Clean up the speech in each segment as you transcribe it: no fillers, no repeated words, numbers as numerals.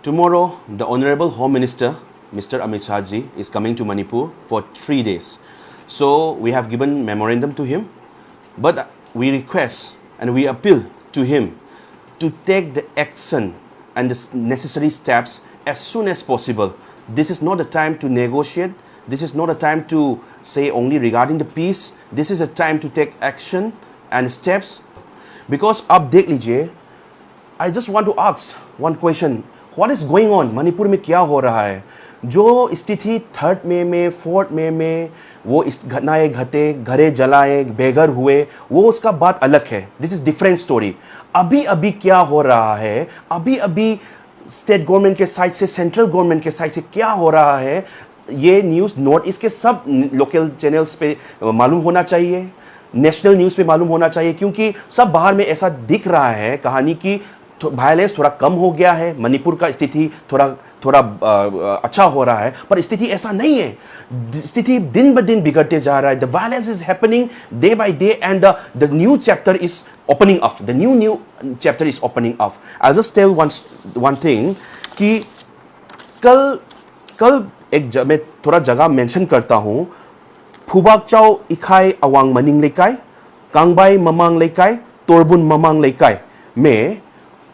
Tomorrow, the Honorable Home Minister, Mr. Amit Shah ji, is coming to Manipur for 3 days. So we have given memorandum to him, but we request and we appeal to him to take the action and the necessary steps as soon as possible. This is not a time to negotiate. This is not a time to say only regarding the peace. This is a time to take action and steps. Because आप देख लीजिए, I just want to ask one question. What is going on? Manipur में क्या हो रहा है? जो स्थिति 3 मई में 4 मई में वो इस घटनाएं घटे, घरे जलाए, बेघर हुए, वो उसका बात अलग है. This is different story. अभी अभी क्या हो रहा है, अभी अभी स्टेट गवर्नमेंट के साइड से, सेंट्रल गवर्नमेंट के साइड से क्या हो रहा है, ये न्यूज़ नॉर्थ ईस्ट के सब लोकल चैनल्स पे मालूम होना चाहिए, नेशनल न्यूज़ पे मालूम होना चाहिए, क्योंकि सब बाहर में ऐसा दिख रहा है कहानी की वायलेंस थोड़ा कम हो गया है, मणिपुर का स्थिति थोड़ा अच्छा हो रहा है, पर स्थिति ऐसा नहीं है. स्थिति दिन ब दिन बिगड़ते जा रहा है. The violence is happening day by day and the new chapter is opening up. The new chapter is opening up. I just tell one thing कि कल मैं थोड़ा जगह मेंशन करता हूं. फुबाकचाओ इखाई अवांग मनिंग लेकाई, कांगबाई ममांग लेकाई, तोरबुन ममांग लेकाई में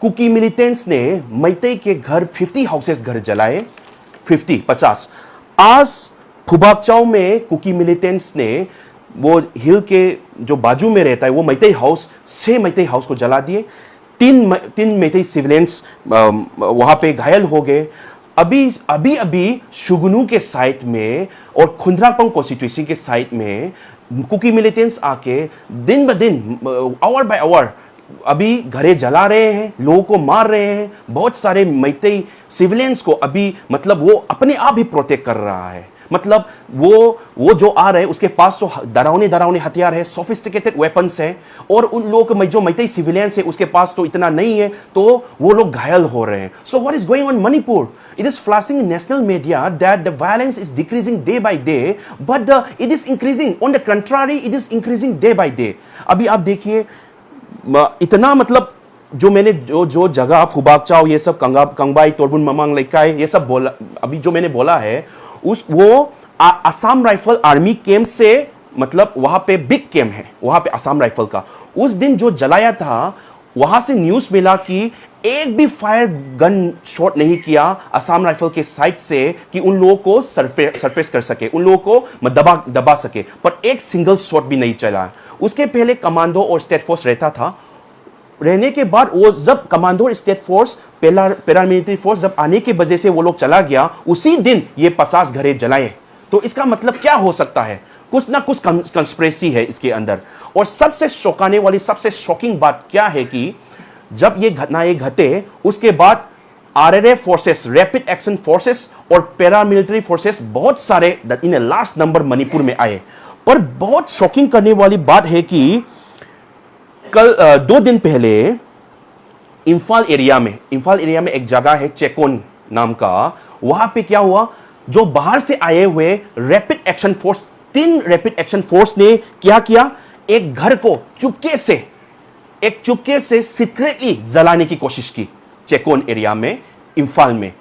कुकी मिलिटेंट्स ने मैतेई के घर 50 हाउसेस घर जलाए. 50. आज फुबाकचाओ में कुकी मिलिटेंट्स ने वो हिल के जो बाजू में रहता है वो मैतेई हाउस, 6 मैतेई हाउस को जला दिए. 3 मैतेई सिविलियंस वहां पे घायल हो गए. अभी शुगनू के साइट में और खुंद्रापंग कॉन्स्टिट्यूंसी के साइट में कुकी मिलिटेंट्स आके दिन ब दिन, आवर बाय आवर अभी घरे जला रहे हैं, लोगों को मार रहे हैं. बहुत सारे मैतेई सिविलियंस को अभी मतलब वो अपने आप ही प्रोटेक्ट कर रहा है. मतलब वो जो आ रहे हैं उसके पास तो डरावने हथियार है, सोफिस्टिकेटेड वेपन्स है, और उन लोगों को जो मैतेई सिविलियंस है उसके पास तो इतना नहीं है, तो वो लोग घायल हो रहे हैं. So what is going on Manipur? It is flashing in national media that the violence is decreasing day by day, but it is increasing. On the contrary, it is increasing day by day. अभी आप देखिए इतना, मतलब जो मैंने जो जगह फुबाकचाओ, ये सब कंगबाई, तोरबुन ममांग लेकाई, ये सब बोला, अभी जो मैंने बोला है वो असम राइफल आर्मी कैंप से, मतलब वहां पे बिग कैंप है वहां पे असम राइफल का. उस दिन जो जलाया था वहां से न्यूज मिला कि एक भी फायर गन शॉट नहीं किया असम राइफल के साइड से कि उन लोगों को सरप्रेस कर सके, उन लोगों को दबा सके, पर एक सिंगल शॉट भी नहीं चला. उसके पहले कमांडो और स्टेट फोर्स रहता था. रहने के बाद वो जब कमांडो और स्टेट फोर्स, पैरामिलिट्री फोर्स जब आने की वजह से वो लोग चला गया, उसी दिन ये 50 घरे जलाए. तो इसका मतलब क्या हो सकता है? कुछ ना कुछ कंस्पिरेसी है इसके अंदर. और सबसे चौंकाने वाली, सबसे शॉकिंग बात क्या है कि जब ये घटनाएं घटे उसके बाद RRF forces, rapid action forces और पैरामिलिट्री फोर्सेस बहुत सारे इन लार्ज नंबर मणिपुर में आए. पर बहुत शॉकिंग करने वाली बात है कि कल 2 दिन पहले इंफाल एरिया में एक जगह है चेकोन नाम का. वहां पे क्या हुआ, जो बाहर से आए हुए rapid action force, 3 rapid action force ने क्या किया, एक घर को चुपके से सीक्रेटली जलाने की कोशिश की चेकोन एरिया में, इंफाल में.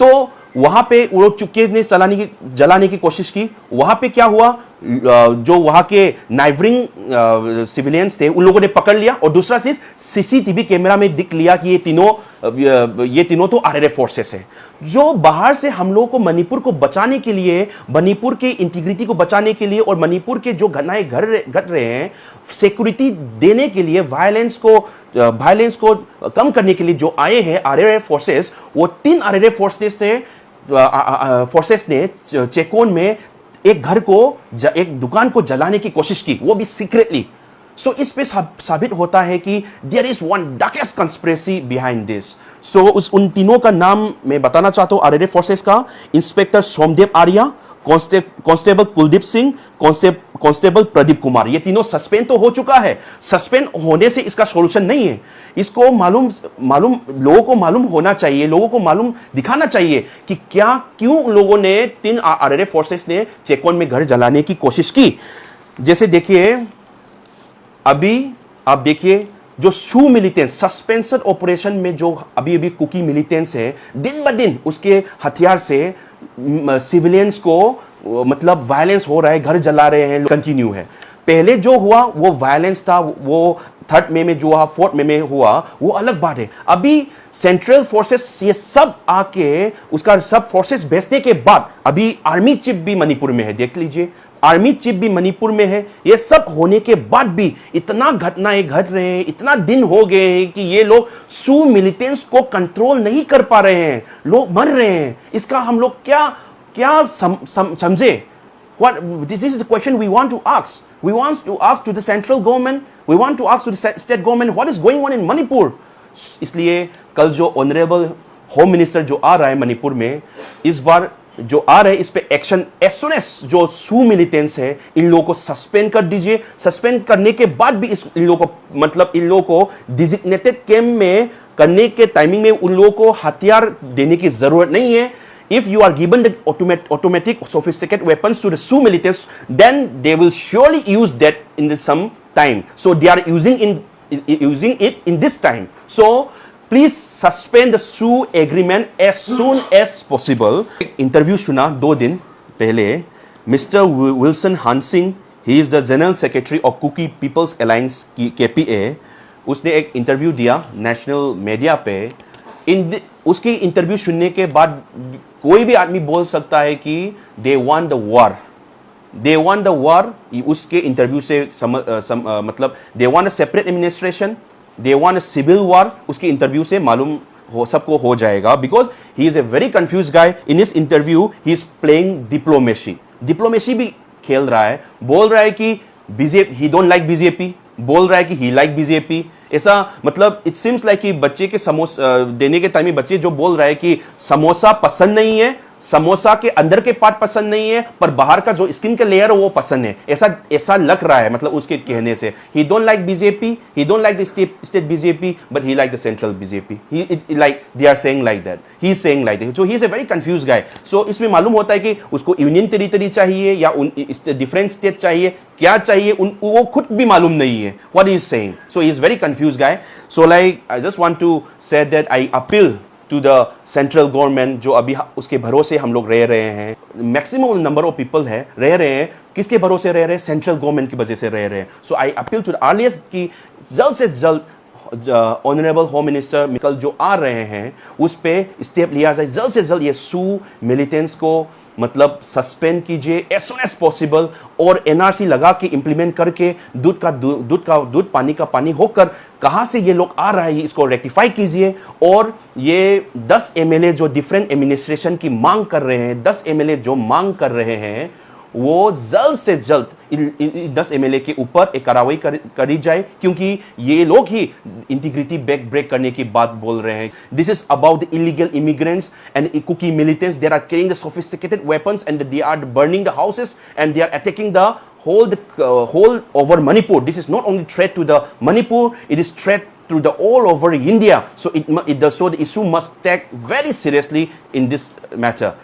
तो वहां पे वो लोग चुपके ने जलाने की कोशिश की. वहां पे क्या हुआ, जो वहां के नाइबरिंग सिविलियंस थे उन लोगों ने पकड़ लिया. और दूसरा चीज, सीसीटीवी कैमरा में दिख लिया कि ये तीनों तो आरआरएफ फोर्सेस है, जो बाहर से हम लोगों को मणिपुर को बचाने के लिए, मणिपुर के इंटीग्रिटी को बचाने के लिए और मणिपुर के जो घटनाएं घट रहे हैं, सिक्योरिटी देने के लिए, वायलेंस को कम करने के लिए जो आए हैं आरआरएफ फोर्सेस, वो 3 आरआरएफ फोर्सेस ने चेकोन में एक घर को, एक दुकान को जलाने की कोशिश की, वो भी सीक्रेटली. सो इस पे साबित होता है कि there is one darkest conspiracy behind this. So उन तीनों का नाम मैं बताना चाहता हूं. आरआरएफ फोर्सेस का inspector Somdev Arya, constable Kuldeep Singh, constable Pradeep Kumar, ये तीनों सस्पेंड तो हो चुका है. सस्पेंड होने से इसका सॉल्यूशन नहीं है. इसको लोगों को मालूम होना चाहिए, लोगों को मालूम दिखाना चाहिए कि क्यों लोगों ने 3 आरआरएफ फोर्सेस ने चेकोन में घर जलाने की कोशिश की. जैसे देखिए, अभी आप देखिए जो सू मिलिटेंस सस्पेंशन ऑपरेशन में जो अभी अभी कुकी मिलिटेंस है, दिन ब दिन उसके हथियार से सिविलियंस को मतलब वायलेंस हो रहा है, घर जला रहे हैं, कंटिन्यू है। पहले जो हुआ वो वायलेंस था, वो 3 मई में जो हुआ, 4 मई में हुआ, वो अलग बात है। अभी सेंट्रल फोर्सेस ये सब आके उसका सब फोर्सेस भेजने के बाद अभी आर्मी चीफ भी मणिपुर में है, देख लीजिए, आर्मी चीफ भी मणिपुर में है। ये सब होने के बाद भी इतना घटनाएं घट रहे हैं, इतना दिन हो गए हैं कि ये लोग सू मिलिटेंट्स को कंट्रोल नहीं कर पा रहे हैं, लोग मर रहे हैं। इसका हम लोग क्या क्या समझे? What this is the question we want to ask. We want to ask to the central government. We want to ask to the state government what is going on in Manipur. इसलिए कल जो honourable home minister जो आ रहा है मणिपुर में, इस बार जो आ रहे हैं इस पे एक्शन एज सुन एज जो सू मिलिटेंट्स है इन लोगों को सस्पेंड कर दीजिए। सस्पेंड करने के बाद भी इन लोगों को मतलब इन लोगों को डिजिग्नेटेड कैंप में करने के टाइमिंग में उन लोगों को हथियार देने की जरूरत नहीं है। If you are given the automatic sophisticated weapons to the Sioux militants, then they will surely use that in some time. So they are using it in this time. So please suspend the Sioux agreement as soon as possible. Interview सुना 2 दिन पहले, Mr. Wilson Hansing, he is the General Secretary of Kuki People's Alliance KPA. उसने एक interview दिया national media पे। उसकी interview सुनने के बाद कोई भी आदमी बोल सकता है कि दे वांट द वॉर, उसके इंटरव्यू से मतलब they want a separate administration, they want a civil war, उसके इंटरव्यू से मालूम हो सबको हो जाएगा। Because he is a very confuse guy. In इस interview he is playing diplomacy भी खेल रहा है, बोल रहा है कि BJP he don't like BJP, बोल रहा है कि ही लाइक बीजेपी। ऐसा मतलब इट सीम्स लाइक कि बच्चे के समोसा देने के टाइम में बच्चे जो बोल रहा है कि समोसा पसंद नहीं है, समोसा के अंदर के पार्ट पसंद नहीं है, पर बाहर का जो स्किन का लेयर है वो पसंद है, ऐसा लग रहा है मतलब उसके कहने से। He don't like BJP, he don't like the state BJP, but he like the central BJP. He like they are saying like that, he is saying like that. So he is a very confuse guy. So इसमें मालूम होता है कि उसको union territory चाहिए या different state चाहिए, क्या चाहिए वो खुद भी मालूम नहीं है what is saying. So he is very confuse guy. So like I just want to say that I appeal to the central government, जो अभी उसके भरोसे हम लोग रह रहे हैं, मैक्सिमम नंबर ऑफ पीपल है रह रहे हैं, किसके भरोसे रह रहे हैं? सेंट्रल गवर्नमेंट की वजह से रह रहे हैं। So I appeal to the earliest कि जल्द से जल्द ऑनरेबल होम मिनिस्टर मिकल जो आ रहे हैं उस पर स्टेप लिया जाए, जल्द से जल्द ये सू मिलिटेंट्स को मतलब सस्पेंड कीजिए एज सुन एज पॉसिबल, और एनआरसी लगा के इंप्लीमेंट करके दूध पानी का पानी होकर कहां से ये लोग आ रहा है इसको रेक्टिफाई कीजिए। और ये 10 एमएलए जो डिफरेंट एडमिनिस्ट्रेशन की मांग कर रहे हैं, 10 एमएलए जो मांग कर रहे हैं, वो जल्द से जल्द इन 10 एमएलए के ऊपर एक कार्रवाई करी जाए, क्योंकि ये लोग ही इंटीग्रिटी ब्रेक करने की बात बोल रहे हैं। This is about the illegal immigrants and Kuki militants. They are carrying the sophisticated weapons and they are burning the houses and they are attacking the whole over Manipur. This is not only threat to the Manipur, it is threat to the all over India. So the issue must take very seriously in this matter.